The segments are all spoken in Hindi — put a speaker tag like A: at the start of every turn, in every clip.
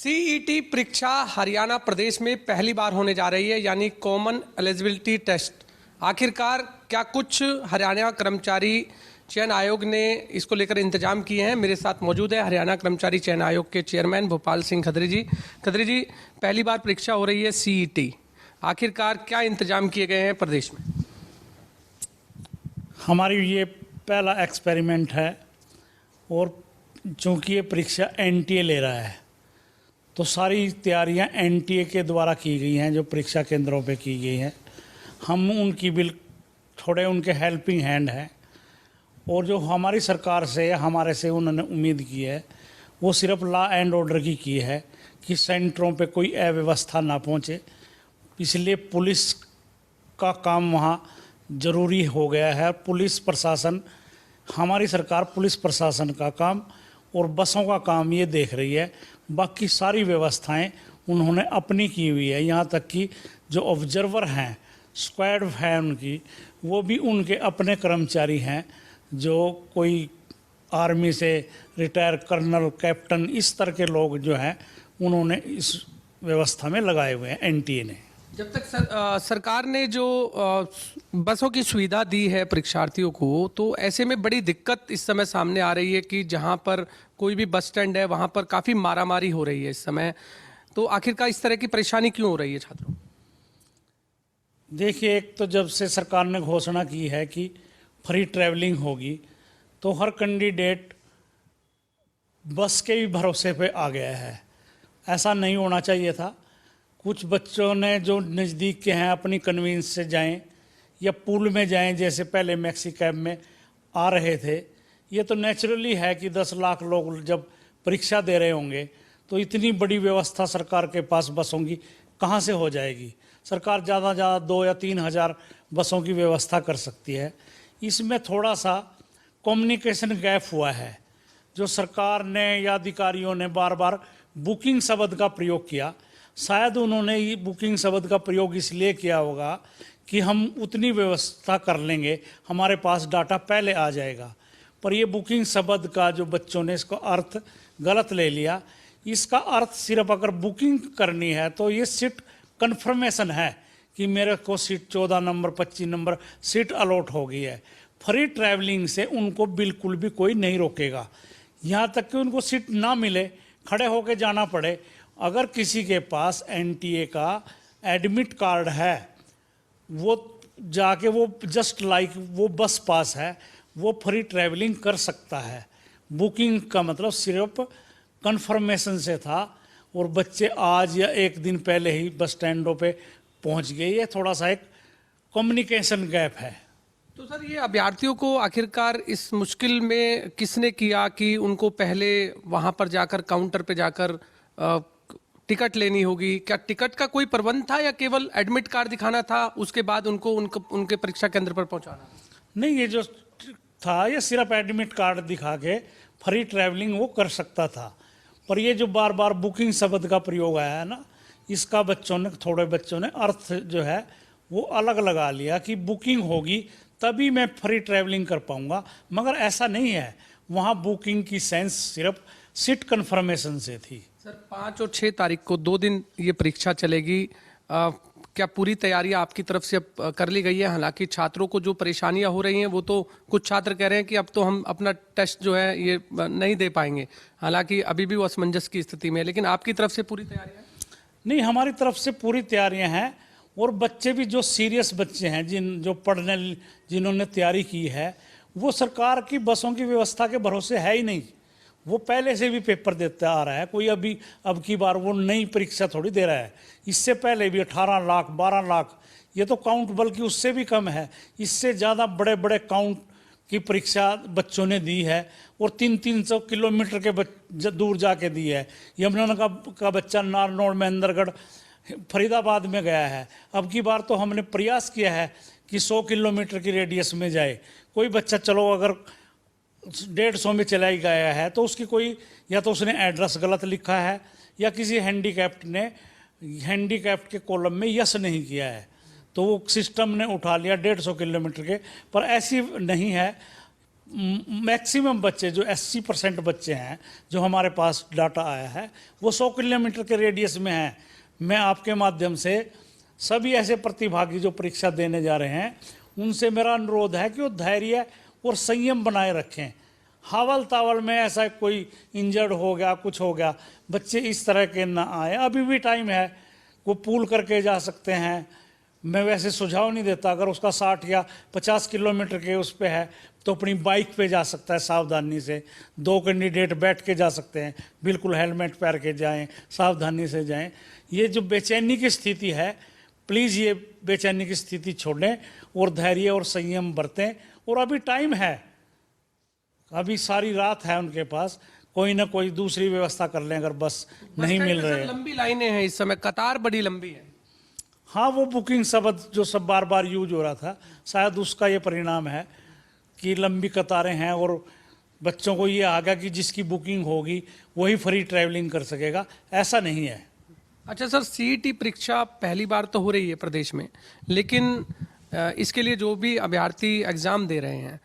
A: सीईटी परीक्षा हरियाणा प्रदेश में पहली बार होने जा रही है, यानी कॉमन एलिजिबिलिटी टेस्ट। आखिरकार क्या कुछ हरियाणा कर्मचारी चयन आयोग ने इसको लेकर इंतजाम किए हैं? मेरे साथ मौजूद है हरियाणा कर्मचारी चयन आयोग के चेयरमैन भोपाल सिंह खत्री जी। खत्री जी, पहली बार परीक्षा हो रही है सीईटी, आखिरकार क्या इंतजाम किए गए हैं प्रदेश में?
B: हमारी ये पहला एक्सपेरिमेंट है और चूँकि ये परीक्षा एनटीए ले रहा है तो सारी तैयारियां एनटीए के द्वारा की गई हैं, जो परीक्षा केंद्रों पे की गई हैं। हम उनकी थोड़े उनके हेल्पिंग हैंड हैं और जो हमारी सरकार से हमारे से उन्होंने उम्मीद की है वो सिर्फ लॉ एंड ऑर्डर की है कि सेंटरों पे कोई अव्यवस्था ना पहुंचे। इसलिए पुलिस का काम वहाँ ज़रूरी हो गया है। पुलिस प्रशासन, हमारी सरकार पुलिस प्रशासन का काम और बसों का काम ये देख रही है। बाकी सारी व्यवस्थाएं उन्होंने अपनी की हुई है। यहाँ तक कि जो ऑब्जर्वर हैं, स्क्वाड है उनकी, वो भी उनके अपने कर्मचारी हैं, जो कोई आर्मी से रिटायर कर्नल, कैप्टन, इस तरह के लोग जो हैं उन्होंने इस व्यवस्था में लगाए हुए हैं एनटीए ने।
A: जब तक सरकार ने जो बसों की सुविधा दी है परीक्षार्थियों को, तो ऐसे में बड़ी दिक्कत इस समय सामने आ रही है कि जहां पर कोई भी बस स्टैंड है वहां पर काफ़ी मारामारी हो रही है इस समय। तो आखिरकार इस तरह की परेशानी क्यों हो रही है छात्रों?
B: देखिए, एक तो जब से सरकार ने घोषणा की है कि फ्री ट्रैवलिंग होगी तो हर कैंडिडेट बस के भी भरोसे पे आ गया है। ऐसा नहीं होना चाहिए था। कुछ बच्चों ने जो नज़दीक के हैं अपनी कन्वींस से जाएं या पूल में जाएं, जैसे पहले मैक्सी कैब में आ रहे थे। ये तो नेचुरली है कि 10 लाख लोग जब परीक्षा दे रहे होंगे तो इतनी बड़ी व्यवस्था सरकार के पास बसों की कहाँ से हो जाएगी। सरकार ज़्यादा ज़्यादा 2 या 3 हज़ार बसों की व्यवस्था कर सकती है। इसमें थोड़ा सा कम्युनिकेशन गैप हुआ है। जो सरकार ने या अधिकारियों ने बार बार बुकिंग शब्द का प्रयोग किया। शायद उन्होंने ये बुकिंग शब्द का प्रयोग इसलिए किया होगा कि हम उतनी व्यवस्था कर लेंगे, हमारे पास डाटा पहले आ जाएगा। पर ये बुकिंग शब्द का जो बच्चों ने इसको अर्थ गलत ले लिया। इसका अर्थ सिर्फ अगर बुकिंग करनी है तो ये सीट कन्फर्मेशन है कि मेरे को seat 14 number 25 number seat allot हो गई है। फ्री ट्रैवलिंग से उनको बिल्कुल भी कोई नहीं रोकेगा। यहाँ तक कि उनको सीट ना मिले, खड़े होकर जाना पड़े। अगर किसी के पास एनटीए का एडमिट कार्ड है, वो जाके वो जस्ट लाइक वो बस पास है, वो फ्री ट्रैवलिंग कर सकता है। बुकिंग का मतलब सिर्फ कंफर्मेशन से था और बच्चे आज या एक दिन पहले ही बस स्टैंडों पे पहुंच गए। ये थोड़ा सा एक कम्युनिकेशन गैप है।
A: तो सर, ये अभ्यर्थियों को आखिरकार इस मुश्किल में किसने किया कि उनको पहले वहां पर जाकर काउंटर पे जाकर टिकट लेनी होगी? क्या टिकट का कोई प्रबंध था या केवल एडमिट कार्ड दिखाना था, उसके बाद उनको उनके परीक्षा केंद्र पर पहुंचाना?
B: नहीं, ये जो था ये सिर्फ एडमिट कार्ड दिखा के फ्री ट्रैवलिंग वो कर सकता था। पर ये जो बार बार बुकिंग शब्द का प्रयोग आया है ना, इसका थोड़े बच्चों ने अर्थ जो है वो अलग लगा लिया कि बुकिंग होगी तभी मैं फ्री ट्रैवलिंग कर पाऊंगा। मगर ऐसा नहीं है। वहाँ बुकिंग की सेंस सिर्फ सीट कन्फर्मेशन से थी।
A: सर, 5 और 6 तारीख को 2 दिन ये परीक्षा चलेगी। क्या पूरी तैयारियां आपकी तरफ से अब कर ली गई है? हालांकि छात्रों को जो परेशानियां हो रही हैं वो तो कुछ छात्र कह रहे हैं कि अब तो हम अपना टेस्ट जो है ये नहीं दे पाएंगे। हालांकि अभी भी वो असमंजस की स्थिति में है, लेकिन आपकी तरफ से पूरी तैयारियां?
B: नहीं, हमारी तरफ से पूरी तैयारियां हैं। और बच्चे भी जो सीरियस बच्चे हैं, जिन्होंने तैयारी की है, वो सरकार की बसों की व्यवस्था के भरोसे है ही नहीं। वो पहले से भी पेपर देता आ रहा है। कोई अब की बार वो नई परीक्षा थोड़ी दे रहा है। इससे पहले भी 18 लाख 12 लाख, ये तो काउंट बल्कि उससे भी कम है। इससे ज़्यादा बड़े बड़े काउंट की परीक्षा बच्चों ने दी है और 300-300 किलोमीटर के दूर जाके दी है। यमुनानगर का बच्चा नारनौल, महेंद्रगढ़, फरीदाबाद में गया है। अब की बार तो हमने प्रयास किया है कि 100 किलोमीटर की रेडियस में जाए। कोई बच्चा चलो अगर 150 में चला ही गया है तो उसकी कोई, या तो उसने एड्रेस गलत लिखा है या किसी हैंडीकैप्ट ने हैंडीकैप्ट के कॉलम में यस नहीं किया है, तो वो सिस्टम ने उठा लिया 150 किलोमीटर के। पर ऐसी नहीं है। मैक्सिमम बच्चे जो 80% बच्चे हैं जो हमारे पास डाटा आया है वो 100 किलोमीटर के रेडियस में हैं। मैं आपके माध्यम से सभी ऐसे प्रतिभागी जो परीक्षा देने जा रहे हैं उनसे मेरा अनुरोध है कि वो धैर्य और संयम बनाए रखें। हावल तावल में ऐसा कोई इंजर्ड हो गया, कुछ हो गया, बच्चे इस तरह के ना आए। अभी भी टाइम है, वो पूल करके जा सकते हैं। मैं वैसे सुझाव नहीं देता, अगर उसका 60 या 50 किलोमीटर के उस पे है तो अपनी बाइक पे जा सकता है सावधानी से। 2 कैंडिडेट बैठ के जा सकते हैं, बिल्कुल हेलमेट पहन के जाएं, सावधानी से जाएं। ये जो बेचैनी की स्थिति है, प्लीज़ ये बेचैनी की स्थिति छोड़ें और धैर्य और संयम बरतें। और अभी टाइम है, अभी सारी रात है उनके पास, कोई ना कोई दूसरी व्यवस्था कर लें अगर बस नहीं मिल रहे हैं।
A: लंबी लाइनें हैं इस समय, कतार बड़ी लंबी है।
B: हाँ, वो बुकिंग शब्द जो सब बार बार यूज हो रहा था, शायद उसका ये परिणाम है कि लंबी कतारें हैं और बच्चों को ये आ गया कि जिसकी बुकिंग होगी वही फ्री ट्रैवलिंग कर सकेगा। ऐसा नहीं है।
A: अच्छा सर, सीईटी परीक्षा पहली बार तो हो रही है प्रदेश में, लेकिन इसके लिए जो भी अभ्यर्थी एग्जाम दे रहे हैं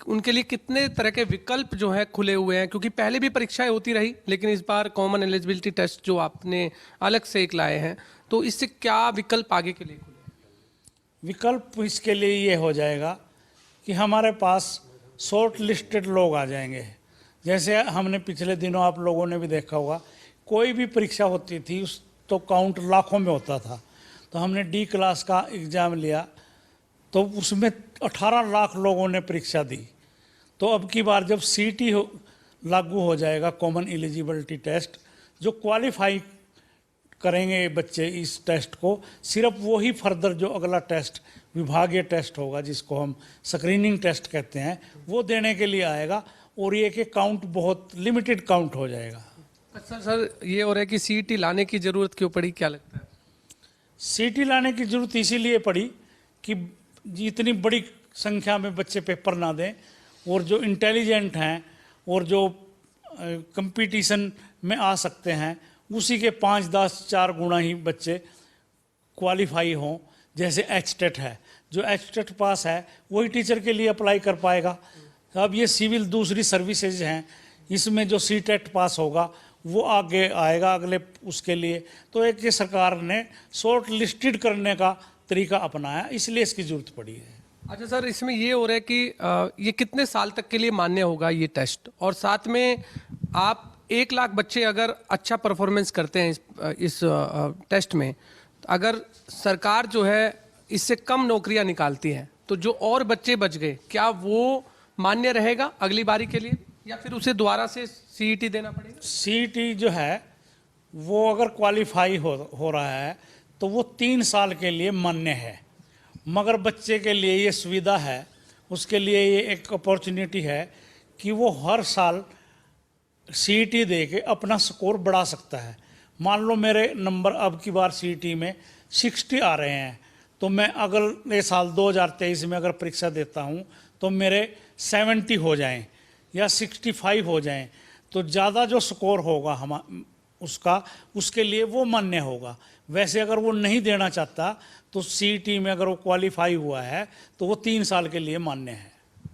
A: उनके लिए कितने तरह के विकल्प जो है खुले हुए हैं? क्योंकि पहले भी परीक्षाएं होती रही, लेकिन इस बार कॉमन एलिजिबिलिटी टेस्ट जो आपने अलग से एक लाए हैं, तो इससे क्या विकल्प आगे के लिए खुले?
B: विकल्प इसके लिए ये हो जाएगा कि हमारे पास शॉर्ट लिस्टेड लोग आ जाएंगे। जैसे हमने पिछले दिनों आप लोगों ने भी देखा होगा, कोई भी परीक्षा होती थी उस तो काउंट लाखों में होता था। तो हमने डी क्लास का एग्ज़ाम लिया तो उसमें 18 लाख लोगों ने परीक्षा दी। तो अब की बार जब सीईटी लागू हो जाएगा, कॉमन एलिजिबिलिटी टेस्ट, जो क्वालिफाई करेंगे बच्चे इस टेस्ट को, सिर्फ वो ही फर्दर जो अगला टेस्ट विभागीय टेस्ट होगा जिसको हम स्क्रीनिंग टेस्ट कहते हैं, वो देने के लिए आएगा। और ये कि काउंट बहुत लिमिटेड काउंट हो जाएगा।
A: अच्छा सर, ये हो रहा है कि सीईटी लाने की ज़रूरत क्यों पड़ी, क्या लगता है?
B: सीईटी लाने की ज़रूरत इसीलिए पड़ी कि इतनी बड़ी संख्या में बच्चे पेपर ना दें और जो इंटेलिजेंट हैं और जो कंपटीशन में आ सकते हैं उसी के 5-10 4 गुना ही बच्चे क्वालिफाई हों। जैसे एचटेट है, जो एचटेट पास है वही टीचर के लिए अप्लाई कर पाएगा। अब ये सिविल दूसरी सर्विसेज हैं, इसमें जो सीटेट पास होगा वो आगे आएगा अगले उसके लिए। तो एक ये सरकार ने शॉर्ट लिस्टेड करने का तरीका अपनाया, इसलिए इसकी ज़रूरत पड़ी है।
A: अच्छा सर, इसमें ये हो रहा है कि ये कितने साल तक के लिए मान्य होगा ये टेस्ट? और साथ में आप 1 लाख बच्चे अगर अच्छा परफॉर्मेंस करते हैं इस टेस्ट में, अगर सरकार जो है इससे कम नौकरियां निकालती है तो जो और बच्चे बच गए, क्या वो मान्य रहेगा अगली बारी के लिए, या फिर उसे दोबारा से सीईटी देना पड़ेगा?
B: सीईटी जो है वो अगर क्वालिफाई हो रहा है तो वो 3 साल के लिए मान्य है। मगर बच्चे के लिए ये सुविधा है, उसके लिए ये एक अपॉर्चुनिटी है कि वो हर साल सीईटी दे के अपना स्कोर बढ़ा सकता है। मान लो मेरे नंबर अब की बार सीईटी में 60 आ रहे हैं, तो मैं अगले साल 2023 में अगर परीक्षा देता हूँ तो मेरे 70 हो जाएं या 65 हो जाएं, तो ज़्यादा जो स्कोर होगा उसके लिए वो मान्य होगा। वैसे अगर वो नहीं देना चाहता तो सीईटी में अगर वो क्वालिफाई हुआ है तो वो 3 साल के लिए मान्य है।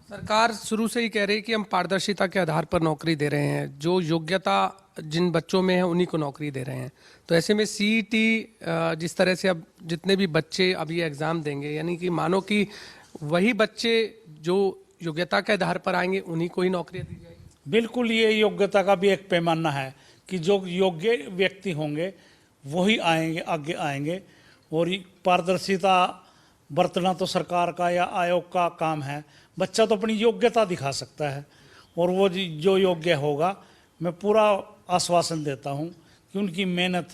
A: सरकार शुरू से ही कह रही है कि हम पारदर्शिता के आधार पर नौकरी दे रहे हैं, जो योग्यता जिन बच्चों में है उन्हीं को नौकरी दे रहे हैं। तो ऐसे में सीईटी जिस तरह से अब जितने भी बच्चे अब ये एग्ज़ाम देंगे, यानी कि मानो कि वही बच्चे जो योग्यता के आधार पर आएंगे उन्हीं को ही नौकरियां दी जाएगी।
B: बिल्कुल, ये योग्यता का भी एक पैमाना है कि जो योग्य व्यक्ति होंगे वही आगे आएंगे। और पारदर्शिता बरतना तो सरकार का या आयोग का काम है। बच्चा तो अपनी योग्यता दिखा सकता है और वो जो योग्य होगा, मैं पूरा आश्वासन देता हूँ कि उनकी मेहनत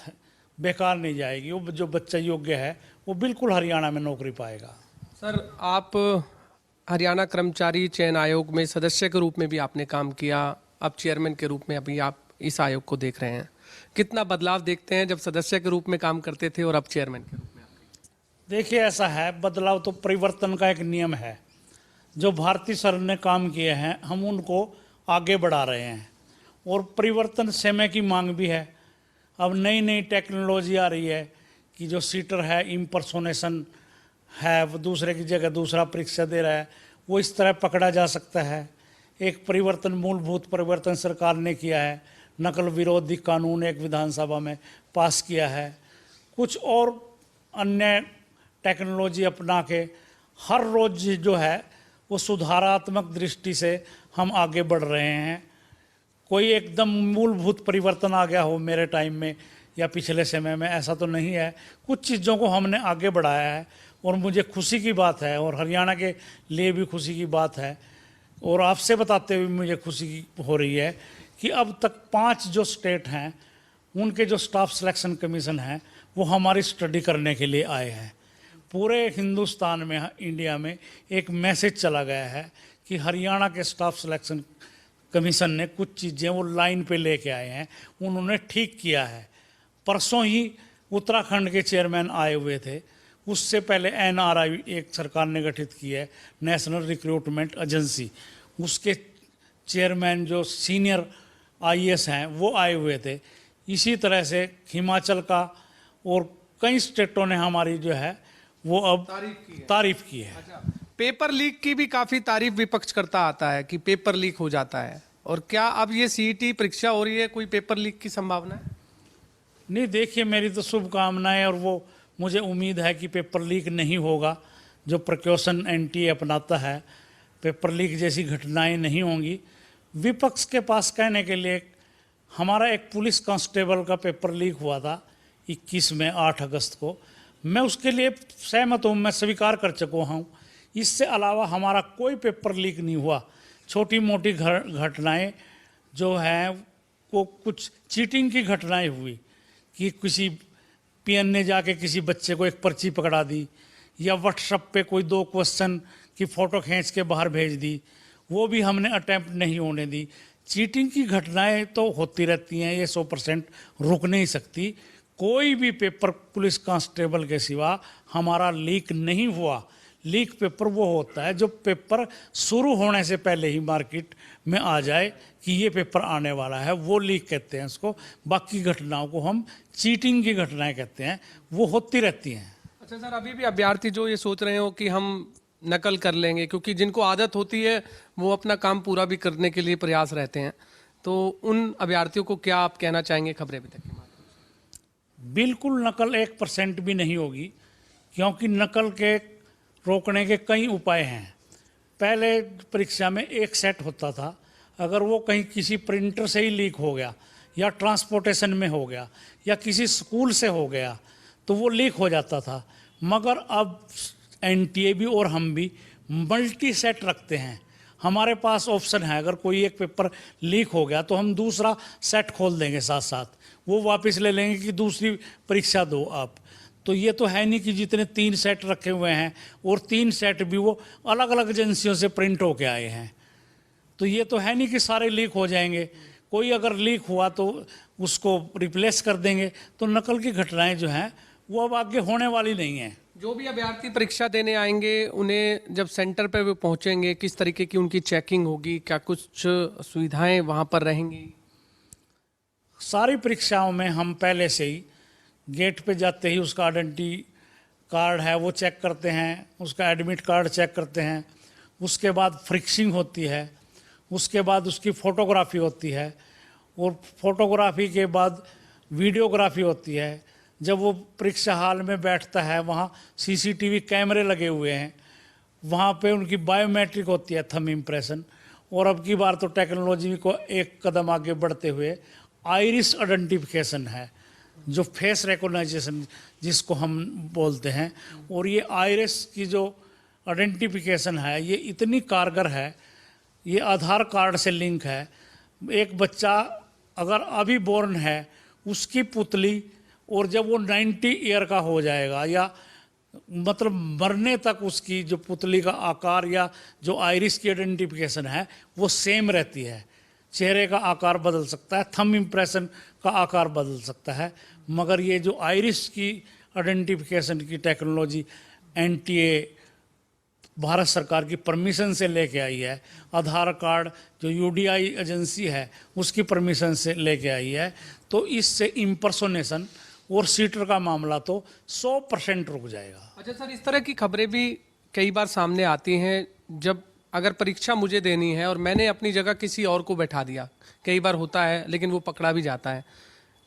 B: बेकार नहीं जाएगी। वो जो बच्चा योग्य है वो बिल्कुल हरियाणा में नौकरी पाएगा।
A: सर, आप हरियाणा कर्मचारी चयन आयोग में सदस्य के रूप में भी आपने काम किया, अब चेयरमैन के रूप में अभी आप इस आयोग को देख रहे हैं। कितना बदलाव देखते हैं जब सदस्य के रूप में काम करते थे और अब चेयरमैन के रूप में?
B: देखिए, ऐसा है, बदलाव तो परिवर्तन का एक नियम है। जो भारती सर ने काम किए हैं हम उनको आगे बढ़ा रहे हैं और परिवर्तन समय की मांग भी है। अब नई नई टेक्नोलॉजी आ रही है कि जो सीटर है, इम्पर्सोनेशन है, वो दूसरे की जगह दूसरा परीक्षा दे रहा है, वो इस तरह पकड़ा जा सकता है। एक परिवर्तन, मूलभूत परिवर्तन सरकार ने किया है, नकल विरोधी कानून एक विधानसभा में पास किया है। कुछ और अन्य टेक्नोलॉजी अपना के हर रोज जो है वो सुधारात्मक दृष्टि से हम आगे बढ़ रहे हैं। कोई एकदम मूलभूत परिवर्तन आ गया हो मेरे टाइम में या पिछले समय में, ऐसा तो नहीं है। कुछ चीज़ों को हमने आगे बढ़ाया है और मुझे खुशी की बात है और हरियाणा के लिए भी खुशी की बात है और आपसे बताते हुए मुझे खुशी हो रही है कि अब तक 5 जो स्टेट हैं उनके जो स्टाफ सिलेक्शन कमीशन हैं वो हमारी स्टडी करने के लिए आए हैं। पूरे हिंदुस्तान में, इंडिया में एक मैसेज चला गया है कि हरियाणा के स्टाफ सिलेक्शन कमीशन ने कुछ चीज़ें वो लाइन पे लेके आए हैं, उन्होंने ठीक किया है। परसों ही उत्तराखंड के चेयरमैन आए हुए थे, उससे पहले NRI एक सरकार ने गठित की है, नेशनल रिक्रूटमेंट एजेंसी, उसके चेयरमैन जो सीनियर IAS हैं वो आए हुए थे। इसी तरह से हिमाचल का और कई स्टेटों ने हमारी जो है वो अब तारीफ की है।
A: अच्छा, पेपर लीक की भी काफी तारीफ विपक्ष करता आता है कि पेपर लीक हो जाता है, और क्या अब ये CET परीक्षा हो रही है, कोई पेपर लीक की संभावना है?
B: नहीं, देखिए मेरी तो शुभकामनाएं और वो मुझे उम्मीद है कि पेपर लीक नहीं होगा। जो प्रिकॉशन NTA अपनाता है, पेपर लीक जैसी घटनाएं नहीं होंगी। विपक्ष के पास कहने के लिए, हमारा एक पुलिस कांस्टेबल का पेपर लीक हुआ था 21 में 8 अगस्त को, मैं उसके लिए सहमत हूँ, मैं स्वीकार कर चुका हूँ। इससे अलावा हमारा कोई पेपर लीक नहीं हुआ। छोटी मोटी घटनाएं जो हैं वो कुछ चीटिंग की घटनाएं हुई कि किसी PN ने जाके किसी बच्चे को एक पर्ची पकड़ा दी या व्हाट्सएप पे कोई 2 क्वेश्चन की फ़ोटो खींच के बाहर भेज दी, वो भी हमने अटैम्प्ट नहीं होने दी। चीटिंग की घटनाएं तो होती रहती हैं, ये 100% रुक नहीं सकती। कोई भी पेपर पुलिस कांस्टेबल के सिवा हमारा लीक नहीं हुआ। लीक पेपर वो होता है जो पेपर शुरू होने से पहले ही मार्केट में आ जाए कि ये पेपर आने वाला है, वो लीक कहते हैं इसको। बाकी घटनाओं को हम चीटिंग की घटनाएं कहते हैं, वो होती रहती हैं।
A: अच्छा सर, अभी भी अभ्यर्थी जो ये सोच रहे हो कि हम नकल कर लेंगे, क्योंकि जिनको आदत होती है वो अपना काम पूरा भी करने के लिए प्रयास रहते हैं, तो उन अभ्यर्थियों को क्या आप कहना चाहेंगे खबरें अभी तक?
B: बिल्कुल नकल 1% भी नहीं होगी, क्योंकि नकल के रोकने के कई उपाय हैं। पहले परीक्षा में एक सेट होता था, अगर वो कहीं किसी प्रिंटर से ही लीक हो गया या ट्रांसपोर्टेशन में हो गया या किसी स्कूल से हो गया तो वो लीक हो जाता था। मगर अब NTA भी और हम भी मल्टी सेट रखते हैं। हमारे पास ऑप्शन है, अगर कोई एक पेपर लीक हो गया तो हम दूसरा सेट खोल देंगे, साथ साथ वो वापस ले लेंगे कि दूसरी परीक्षा दो आप। तो ये तो है नहीं कि जितने 3 सेट रखे हुए हैं और 3 सेट भी वो अलग अलग एजेंसियों से प्रिंट होके आए हैं, तो ये तो है नहीं कि सारे लीक हो जाएंगे। कोई अगर लीक हुआ तो उसको रिप्लेस कर देंगे। तो नकल की घटनाएं जो हैं वो अब आगे होने वाली नहीं हैं।
A: जो भी अभ्यर्थी परीक्षा देने आएंगे, उन्हें जब सेंटर पर वो पहुंचेंगे, किस तरीके की उनकी चेकिंग होगी, क्या कुछ सुविधाएं वहां पर रहेंगी?
B: सारी परीक्षाओं में हम पहले से ही गेट पे जाते ही उसका आइडेंटिटी कार्ड है वो चेक करते हैं, उसका एडमिट कार्ड चेक करते हैं, उसके बाद फ्रिक्सिंग होती है, उसके बाद उसकी फ़ोटोग्राफी होती है और फोटोग्राफी के बाद वीडियोग्राफी होती है। जब वो परीक्षा हॉल में बैठता है, वहाँ CCTV कैमरे लगे हुए हैं, वहाँ पे उनकी बायोमेट्रिक होती है, थंब इम्प्रेशन। और अब की बार तो टेक्नोलॉजी को एक कदम आगे बढ़ते हुए आइरिस आइडेंटिफिकेशन है, जो फेस रिकॉग्नाइजेशन जिसको हम बोलते हैं। और ये आइरिस की जो आइडेंटिफिकेशन है ये इतनी कारगर है, ये आधार कार्ड से लिंक है। एक बच्चा अगर अभी बोर्न है, उसकी पुतली, और जब वो 90 ईयर का हो जाएगा या मतलब मरने तक उसकी जो पुतली का आकार या जो आइरिस की आइडेंटिफिकेशन है वो सेम रहती है। चेहरे का आकार बदल सकता है, थंब इम्प्रेशन का आकार बदल सकता है, मगर ये जो आइरिस की आइडेंटिफिकेशन की टेक्नोलॉजी NTA भारत सरकार की परमिशन से लेके आई है, आधार कार्ड जो UDI एजेंसी है उसकी परमिशन से लेके आई है, तो इससे इम्पर्सोनेशन और सीटर का मामला तो 100% रुक जाएगा।
A: अच्छा सर, इस तरह की खबरें भी कई बार सामने आती हैं जब अगर परीक्षा मुझे देनी है और मैंने अपनी जगह किसी और को बैठा दिया, कई बार होता है लेकिन वो पकड़ा भी जाता है,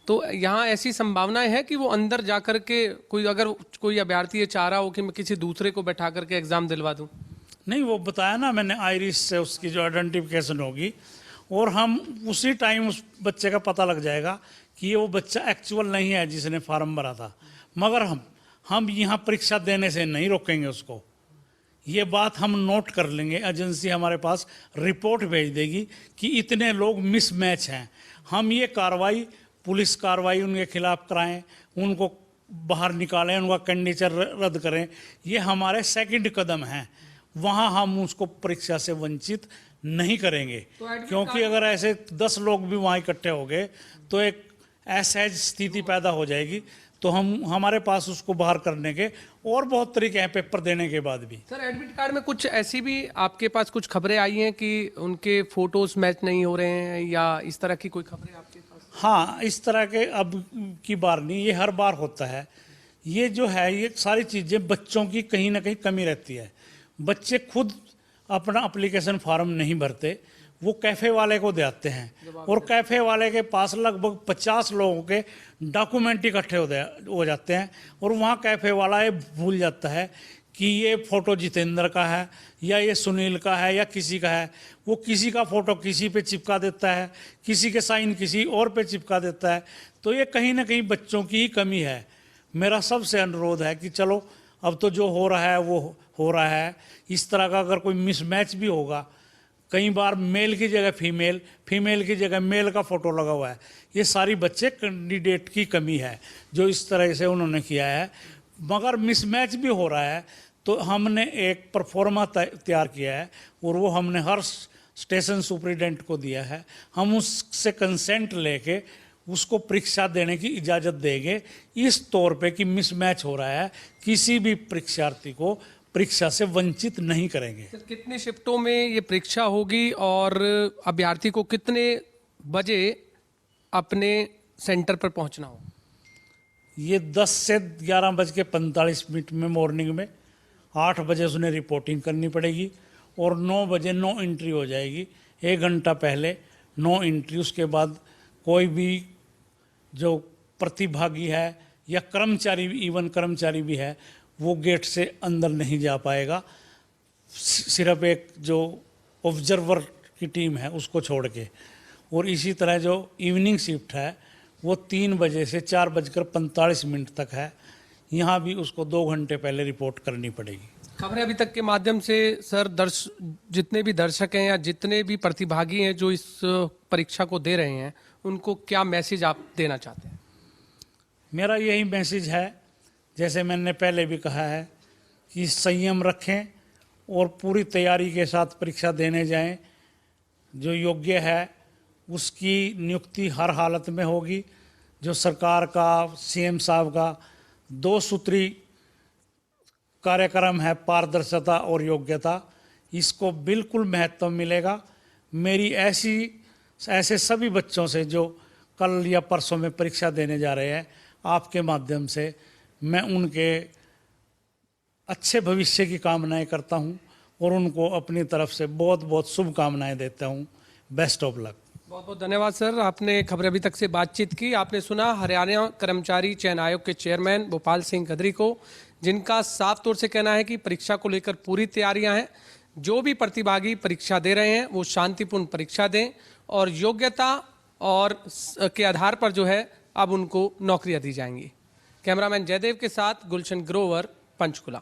A: तो यहाँ ऐसी संभावनाएं है कि वो अंदर जा कर के कोई अभ्यर्थी ये चाह रहा हो कि मैं किसी दूसरे को बैठा करके एग्ज़ाम दिलवा दूँ?
B: नहीं, वो बताया ना मैंने, आइरिस से उसकी जो आइडेंटिफिकेशन होगी और हम उसी टाइम उस बच्चे का पता लग जाएगा कि ये वो बच्चा एक्चुअल नहीं है जिसने फार्म भरा था। मगर हम यहाँ परीक्षा देने से नहीं रोकेंगे उसको। ये बात हम नोट कर लेंगे, एजेंसी हमारे पास रिपोर्ट भेज देगी कि इतने लोग मिसमैच हैं। हम ये कार्रवाई, पुलिस कार्रवाई उनके खिलाफ कराएं, उनको बाहर निकालें, उनका कैंडिडेचर रद्द करें। ये हमारे सेकंड कदम हैं। वहाँ हम उसको परीक्षा से वंचित नहीं करेंगे, क्योंकि अगर ऐसे 10 लोग भी वहाँ इकट्ठे हो गए तो एक असहज स्थिति पैदा हो जाएगी। तो हमारे पास उसको बाहर करने के और बहुत तरीके हैं पेपर देने के बाद भी।
A: सर, एडमिट कार्ड में कुछ ऐसी भी आपके पास कुछ खबरें आई हैं कि उनके फोटोज मैच नहीं हो रहे हैं, या इस तरह की कोई खबरें आपके पास?
B: हाँ, इस तरह के अब की बार नहीं, ये हर बार होता है। ये जो है, ये सारी चीज़ें बच्चों की कहीं ना कहीं कमी रहती है। बच्चे खुद अपना एप्लीकेशन फॉर्म नहीं भरते, वो कैफ़े वाले को देते हैं और कैफ़े वाले के पास लगभग 50 लोगों के डॉक्यूमेंट इकट्ठे हो जाते हैं और वहाँ कैफ़े वाला ये भूल जाता है कि ये फ़ोटो जितेंद्र का है या ये सुनील का है या किसी का है। वो किसी का फ़ोटो किसी पे चिपका देता है, किसी के साइन किसी और पे चिपका देता है। तो ये कहीं ना कहीं बच्चों की ही कमी है। मेरा सबसे अनुरोध है कि चलो, अब तो जो हो रहा है वो हो रहा है। इस तरह का अगर कोई मिसमैच भी होगा, कई बार मेल की जगह फीमेल, फीमेल की जगह मेल का फ़ोटो लगा हुआ है, ये सारी बच्चे कैंडिडेट की कमी है जो इस तरह से उन्होंने किया है। मगर मिसमैच भी हो रहा है तो हमने एक परफॉर्मा तैयार किया है और वो हमने हर स्टेशन सुपरिटेंडेंट को दिया है। हम उससे कंसेंट लेके उसको परीक्षा देने की इजाज़त देंगे, इस तौर पे कि मिसमैच हो रहा है, किसी भी परीक्षार्थी को परीक्षा से वंचित नहीं करेंगे।
A: सर, कितनी शिफ्टों में ये परीक्षा होगी और अभ्यर्थी को कितने बजे अपने सेंटर पर पहुंचना हो?
B: ये 10 से 11:45 में मॉर्निंग में, 8 बजे उसने रिपोर्टिंग करनी पड़ेगी और 9 बजे नो एंट्री हो जाएगी। 1 घंटा पहले नो एंट्री। उसके बाद कोई भी जो प्रतिभागी है या कर्मचारी, इवन कर्मचारी भी है, वो गेट से अंदर नहीं जा पाएगा, सिर्फ एक जो ऑब्जर्वर की टीम है उसको छोड़ के। और इसी तरह जो इवनिंग शिफ्ट है वो 3 बजे से 4:45 तक है। यहाँ भी उसको 2 घंटे पहले रिपोर्ट करनी पड़ेगी।
A: खबरें अभी तक के माध्यम से सर, जितने भी दर्शक हैं या जितने भी प्रतिभागी हैं जो इस परीक्षा को दे रहे हैं, उनको क्या मैसेज आप देना चाहते हैं?
B: मेरा यही मैसेज है, जैसे मैंने पहले भी कहा है, कि संयम रखें और पूरी तैयारी के साथ परीक्षा देने जाएं। जो योग्य है उसकी नियुक्ति हर हालत में होगी। जो सरकार का, सीएम साहब का 2 सूत्री कार्यक्रम है, पारदर्शिता और योग्यता, इसको बिल्कुल महत्व मिलेगा। मेरी ऐसे सभी बच्चों से जो कल या परसों में परीक्षा देने जा रहे हैं, आपके माध्यम से मैं उनके अच्छे भविष्य की कामनाएं करता हूं और उनको अपनी तरफ से बहुत बहुत शुभकामनाएं देता हूं। Best of luck.
A: बहुत बहुत धन्यवाद सर, आपने खबरें अभी तक से बातचीत की। आपने सुना हरियाणा कर्मचारी चयन आयोग के चेयरमैन भोपाल सिंह गदरी को, जिनका साफ तौर से कहना है कि परीक्षा को लेकर पूरी तैयारियां हैं। जो भी प्रतिभागी परीक्षा दे रहे हैं वो शांतिपूर्ण परीक्षा दें और योग्यता और के आधार पर जो है अब उनको नौकरियां दी जाएंगी। कैमरामैन जयदेव के साथ गुलशन ग्रोवर, पंचकुला।